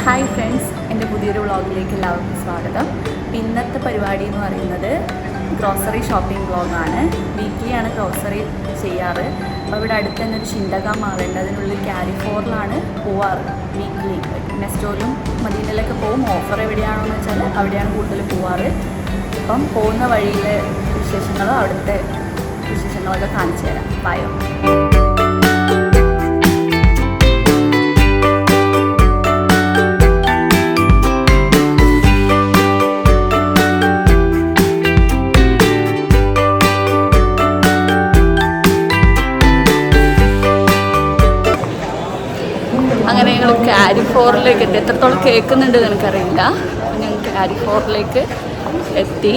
Hi friends, എൻ്റെ പുതിയൊരു വ്ളോഗിലേക്ക് എല്ലാവർക്കും സ്വാഗതം. ഇന്നത്തെ പരിപാടി എന്ന് പറയുന്നത് ഗ്രോസറി ഷോപ്പിംഗ് വ്ളോഗാണ്. വീക്ക്ലിയാണ് ഗ്രോസറി ചെയ്യാറ്. അപ്പോൾ ഇവിടെ അടുത്ത് തന്നെ ഒരു ചിന്തക മാളുണ്ട്, അതിനുള്ളിൽ കാലിഫോറിലാണ് പോവാറ് വീക്ക്ലി. നെസ്റ്റോറിലും മദീനയിലൊക്കെ പോകും. ഓഫർ എവിടെയാണോ എന്ന് വെച്ചാൽ അവിടെയാണ് കൂടുതൽ പോവാറ്. അപ്പം പോകുന്ന വഴിയിലെ വിശേഷങ്ങളും അവിടുത്തെ വിശേഷങ്ങളൊക്കെ കാണിച്ചു തരാം. ബായോ. അങ്ങനെ ഞങ്ങൾ കാലിഫോറിലേക്ക് എത്തി. എത്രത്തോളം കേൾക്കുന്നുണ്ട് എനിക്കറിയില്ല. ഞങ്ങൾ കാലിഫോറിലേക്ക് എത്തി.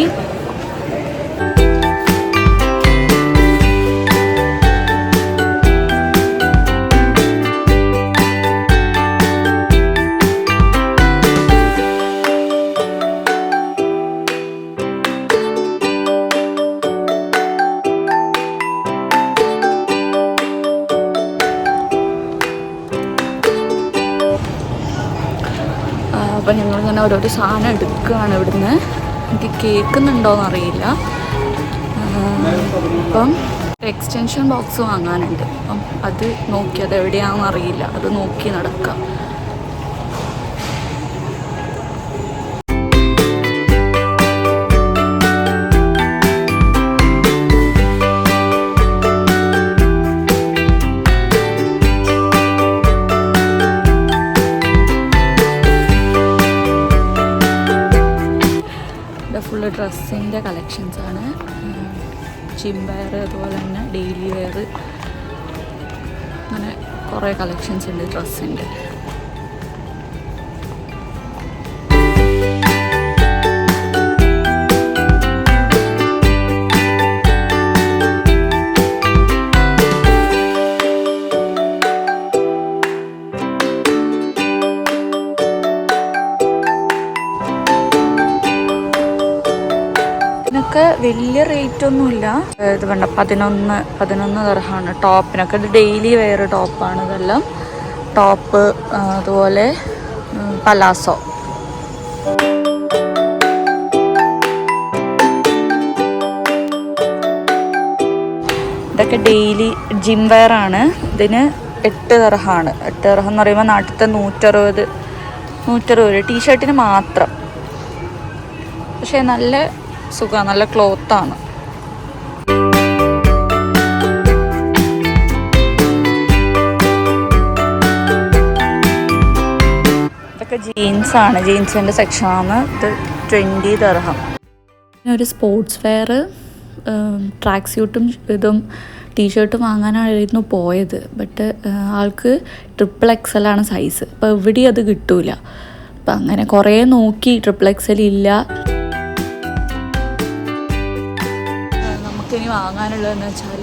അപ്പം ഞങ്ങളിങ്ങനെ ഓരോരോ സാധനം എടുക്കുകയാണ് ഇവിടുന്ന്. എനിക്ക് കേൾക്കുന്നുണ്ടോയെന്ന് അറിയില്ല. അപ്പം എക്സ്റ്റൻഷൻ ബോക്സ് വാങ്ങാനുണ്ട്. അപ്പം അത് നോക്കി, അത് എവിടെയാണെന്ന് അറിയില്ല, അത് നോക്കി നടക്കാം. ഫുള്ള് ഡ്രസ്സിൻ്റെ കളക്ഷൻസാണ്. ജിം വെയർ, അതുപോലെ തന്നെ ഡെയിലി വെയർ, അങ്ങനെ കുറേ കളക്ഷൻസ് ഉണ്ട് ഡ്രസ്സിൻ്റെ. ഇതിനൊക്കെ വലിയ റേറ്റ് ഒന്നുമില്ല. ഇത് വേണ്ട 11 ദിർഹമാണ് ടോപ്പിനൊക്കെ. ഇത് ഡെയിലി വെയർ ടോപ്പാണ്. ഇതെല്ലാം ടോപ്പ്, അതുപോലെ പലാസോ. ഇതൊക്കെ ഡെയിലി ജിം വെയർ ആണ്. ഇതിന് 8 ദിർഹമാണ്. 8 ദിർഹം എന്ന് പറയുമ്പോൾ നാട്ടിലത്തെ 160 ടീഷർട്ടിന് മാത്രം. പക്ഷേ നല്ല സുഖമാണ്, നല്ല ക്ലോത്താണ്. ഇതൊക്കെ ജീൻസാണ്, ജീൻസിൻ്റെ സെക്ഷനാണ്. ഇത് 20 ദിർഹം. പിന്നെ ഒരു സ്പോർട്സ് വെയർ, ട്രാക്ക് സ്യൂട്ടും ഇതും ടീഷർട്ടും വാങ്ങാനായിരുന്നു പോയത്. ബട്ട് ആൾക്ക് XXL ആണ് സൈസ്. അപ്പോൾ എവിടെയും അത് കിട്ടൂല. അപ്പം അങ്ങനെ കുറേ നോക്കി, XXL ഇല്ല. ഇനി വാങ്ങാനുള്ളതെന്ന് വെച്ചാൽ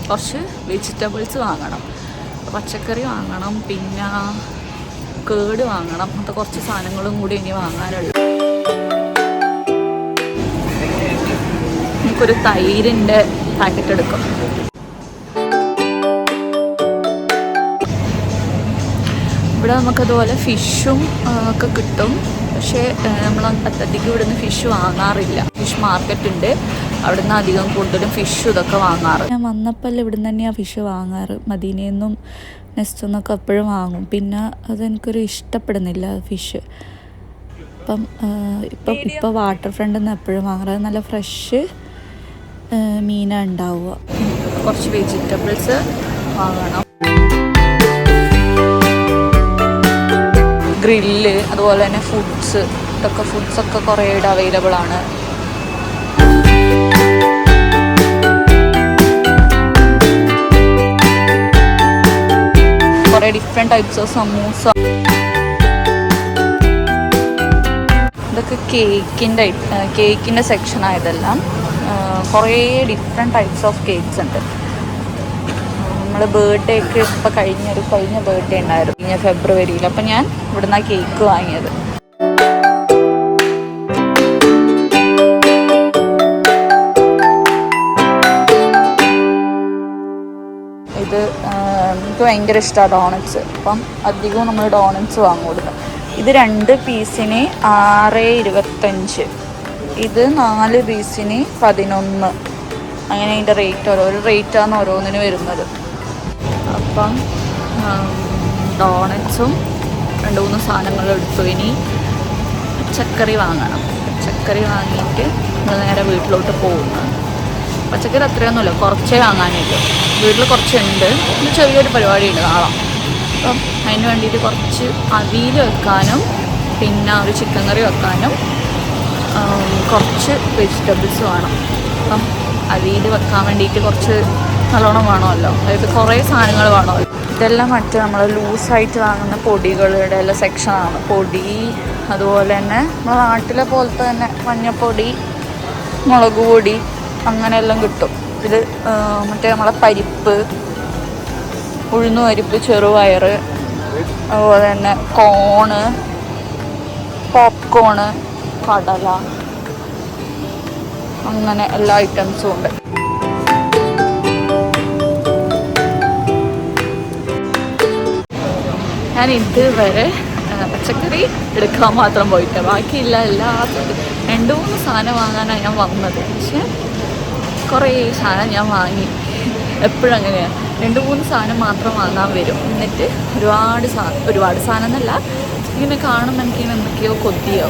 കുറച്ച് വെജിറ്റബിൾസ് വാങ്ങണം, പച്ചക്കറി വാങ്ങണം, പിന്നെ കേട് വാങ്ങണം. അങ്ങനത്തെ കുറച്ച് സാധനങ്ങളും കൂടി ഇനി വാങ്ങാനുള്ളൂ. നമുക്കൊരു തൈരിൻ്റെ പാക്കറ്റ് എടുക്കും. ഇവിടെ നമുക്കതുപോലെ ഫിഷും ഒക്കെ കിട്ടും. പക്ഷേ നമ്മൾ അധികം ഇവിടുന്ന് ഫിഷ് വാങ്ങാറില്ല. ഫിഷ് മാർക്കറ്റ് ഉണ്ട്, അവിടുന്ന് അധികം കൂടുതലും ഫിഷ് ഇതൊക്കെ വാങ്ങാറ്. ഞാൻ വന്നപ്പോൾ ഇവിടുന്ന് തന്നെയാണ് ഫിഷ് വാങ്ങാറ്. മദീനയിൽ നിന്നും നെസ്റ്റിൽ നിന്നൊക്കെ എപ്പോഴും വാങ്ങും. പിന്നെ അതെനിക്കൊരു ഇഷ്ടപ്പെടുന്നില്ല ഫിഷ്. ഇപ്പം വാട്ടർ ഫ്രണ്ടിൽ നിന്ന് എപ്പോഴും വാങ്ങാറ്. അത് നല്ല ഫ്രഷ് മീനാണ് ഉണ്ടാവുക. കുറച്ച് വെജിറ്റബിൾസ് വാങ്ങണം. ഗ്രില്ല്, അതുപോലെ തന്നെ ഫുഡ്സ്, ഇതൊക്കെ ഫുഡ്സൊക്കെ കുറേ ഇവിടെ അവൈലബിൾ ആണ്. കുറേ ഡിഫറെൻറ്റ് ടൈപ്സ് ഓഫ് സമൂസ. ഇതൊക്കെ കേക്കിൻ്റെ സെക്ഷനായതെല്ലാം. കുറേ ഡിഫറെൻറ്റ് ടൈപ്സ് ഓഫ് കേക്ക്സ് ഉണ്ട്. നമ്മൾ ബർത്ത്ഡേക്ക് ഇപ്പോൾ കഴിഞ്ഞ ബർത്ത്ഡേ ഉണ്ടായിരുന്നു, കഴിഞ്ഞ ഫെബ്രുവരിയിൽ. അപ്പം ഞാൻ ഇവിടുന്ന് ആ കേക്ക് വാങ്ങിയത്. ഇത് എനിക്ക് ഭയങ്കര ഇഷ്ടമാണ് ഡോണറ്റ്സ്. അപ്പം അധികവും നമ്മൾ ഡോണറ്റ്സ് വാങ്ങുള്ളൂ. ഇത് 2 പീസിന് 6.25, ഇത് 4 പീസിന് 11. അങ്ങനെ അതിൻ്റെ റേറ്റ് ഓരോ റേറ്റാണ് ഓരോന്നിന് വരുന്നത്. അപ്പം ഡോണറ്റ്സും 2-3 സാധനങ്ങൾ എടുത്തു. ഇനി പച്ചക്കറി വാങ്ങണം. പച്ചക്കറി വാങ്ങിയിട്ട് നമ്മൾ നേരെ വീട്ടിലോട്ട് പോകുന്നു. പച്ചക്കറി അത്രയൊന്നുമില്ല, കുറച്ചേ വാങ്ങാനില്ല. വീട്ടിൽ കുറച്ചുണ്ട്. ചെറിയൊരു പരിപാടിയുണ്ട് നാളെ. അപ്പം അതിന് വേണ്ടിയിട്ട് കുറച്ച് അവിയൽ വെക്കാനും പിന്നെ ഒരു ചിക്കൻ കറി വെക്കാനും കുറച്ച് വെജിറ്റബിൾസ് വേണം. അപ്പം അവിയൽ വെക്കാൻ വേണ്ടിയിട്ട് കുറച്ച് നല്ലോണം വേണമല്ലോ. അതായത് കുറേ സാധനങ്ങൾ വേണമല്ലോ. ഇതെല്ലാം മറ്റേ നമ്മൾ ലൂസായിട്ട് വാങ്ങുന്ന പൊടികളുടെ എല്ലാം സെക്ഷനാണ്. പൊടി, അതുപോലെ തന്നെ നമ്മുടെ നാട്ടിലെ പോലത്തെ തന്നെ മഞ്ഞൾപ്പൊടി, മുളക് പൊടി, അങ്ങനെയെല്ലാം കിട്ടും. ഇത് മറ്റേ നമ്മളെ പരിപ്പ്, ഉഴുന്നുപരിപ്പ്, ചെറുപയർ, അതുപോലെ തന്നെ കോണ്, പോപ്കോണ്, കടല, അങ്ങനെ എല്ലാ ഐറ്റംസും ഉണ്ട്. ഞാൻ ഇതുവരെ പച്ചക്കറി എടുക്കാൻ മാത്രം പോയിട്ട് ബാക്കിയില്ല. എല്ലാ 2-3 സാധനം വാങ്ങാനാണ് ഞാൻ വന്നത്. പക്ഷെ കുറേ സാധനം ഞാൻ വാങ്ങി. എപ്പോഴും അങ്ങനെയാണ്, 2-3 സാധനം മാത്രം വാങ്ങാൻ വരും. എന്നിട്ട് ഒരുപാട് സാധനം എന്നല്ല, ഇങ്ങനെ കാണുമ്പോൾ എനിക്ക് എന്തൊക്കെയോ കൊതിയോ.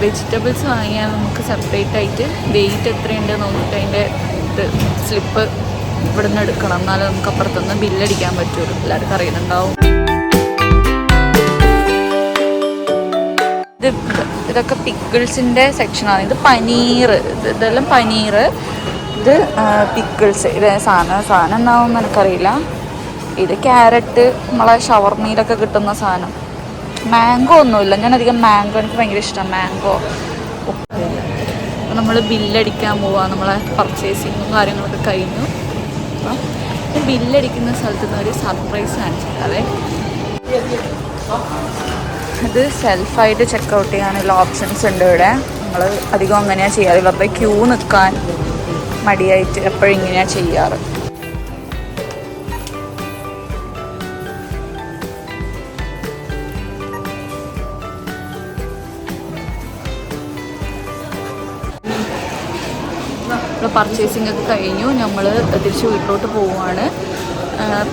വെജിറ്റബിൾസ് വാങ്ങിയാൽ നമുക്ക് സെപ്പറേറ്റ് ആയിട്ട് വെയിറ്റ് എത്രയുണ്ട് നോക്കിയിട്ട് അതിൻ്റെ സ്ലിപ്പ് ഇവിടെ നിന്ന് എടുക്കണം. എന്നാലും നമുക്ക് അപ്പുറത്തുനിന്ന് ബില്ലടിക്കാൻ പറ്റുള്ളൂ. എല്ലാവർക്കും അറിയുന്നുണ്ടാവും. ഇതൊക്കെ പിക്കിൾസിൻ്റെ സെക്ഷനാണ്. ഇത് പനീർ, ഇതെല്ലാം പനീർ. ഇത് പിക്കിൾസ്. ഇത് സാധനം എന്താണെന്ന് എനിക്കറിയില്ല. ഇത് ക്യാരറ്റ്, നമ്മളെ ഷവർമയിലൊക്കെ കിട്ടുന്ന സാധനം. മാംഗോ ഒന്നുമില്ല, ഞാനധികം മാംഗോ, എനിക്ക് ഭയങ്കര ഇഷ്ടമാണ് മാംഗോ. അപ്പോൾ നമ്മൾ ബില്ലടിക്കാൻ പോവാം. നമ്മളെ പർച്ചേസിങ്ങും കാര്യങ്ങളൊക്കെ കഴിഞ്ഞു. അപ്പം ബില്ലടിക്കുന്ന സ്ഥലത്ത് നിന്ന് ഒരു സർപ്രൈസ് കാണിച്ചിട്ടാവേ. ഇത് സെൽഫായിട്ട് ചെക്കൗട്ട് ചെയ്യാനുള്ള ഓപ്ഷൻസ് ഉണ്ട് ഇവിടെ. നമ്മൾ അധികം അങ്ങനെയാണ് ചെയ്യാറ്. വെറുതെ ക്യൂ നിൽക്കാൻ മടിയായിട്ട് എപ്പോഴും ഇങ്ങനെയാണ് ചെയ്യാറ്. പർച്ചേസിംഗ് ഒക്കെ കഴിഞ്ഞു. നമ്മൾ തിരിച്ച് വീട്ടിലോട്ട് പോവുകയാണ്.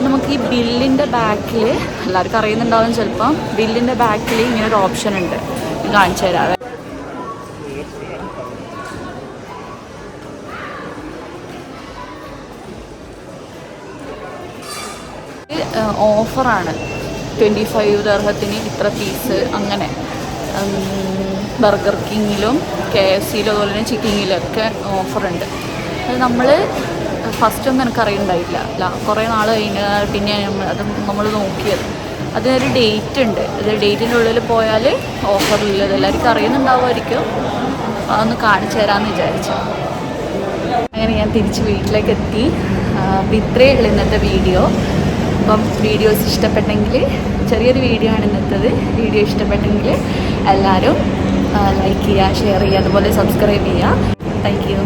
നമുക്ക് ഈ ബില്ലിൻ്റെ ബാക്കിൽ, എല്ലാവർക്കും അറിയുന്നുണ്ടാവും ചിലപ്പം, ബില്ലിൻ്റെ ബാക്കിൽ ഇങ്ങനെ ഒരു ഓപ്ഷൻ ഉണ്ട്. കാണിച്ചു തരാം. ഓഫറാണ്. 25 ദർഹത്തിന് ഇത്ര പീസ്. അങ്ങനെ ബർഗർ കിങ്ങിലും KFCയിലും അതുപോലെ തന്നെ ചിക്കിങ്ങിലൊക്കെ ഓഫറുണ്ട്. അത് നമ്മൾ ഫസ്റ്റൊന്നും എനിക്കറിയുന്നുണ്ടായില്ല. കുറേ നാൾ കഴിഞ്ഞ പിന്നെ നമ്മൾ നോക്കിയത്. അതിനൊരു ഡേറ്റ് ഉണ്ട്. അത് ഡേറ്റിൻ്റെ ഉള്ളിൽ പോയാൽ ഓഫറിലുള്ളത് എല്ലാവർക്കും അറിയുന്നുണ്ടാവുമായിരിക്കും. അതൊന്ന് കാണിച്ചു തരാമെന്ന് വിചാരിച്ചു. അങ്ങനെ ഞാൻ തിരിച്ച് വീട്ടിലേക്ക് എത്തി. അപ്പം ഇത്രയേ ഉള്ളൂ ഇന്നത്തെ വീഡിയോ. അപ്പം വീഡിയോസ് ഇഷ്ടപ്പെട്ടെങ്കിൽ, ചെറിയൊരു വീഡിയോ ആണ് ഇന്നത്തേത്. വീഡിയോ ഇഷ്ടപ്പെട്ടെങ്കിൽ എല്ലാവരും ലൈക്ക് ചെയ്യുക, ഷെയർ ചെയ്യുക, അതുപോലെ സബ്സ്ക്രൈബ് ചെയ്യുക. Thank you.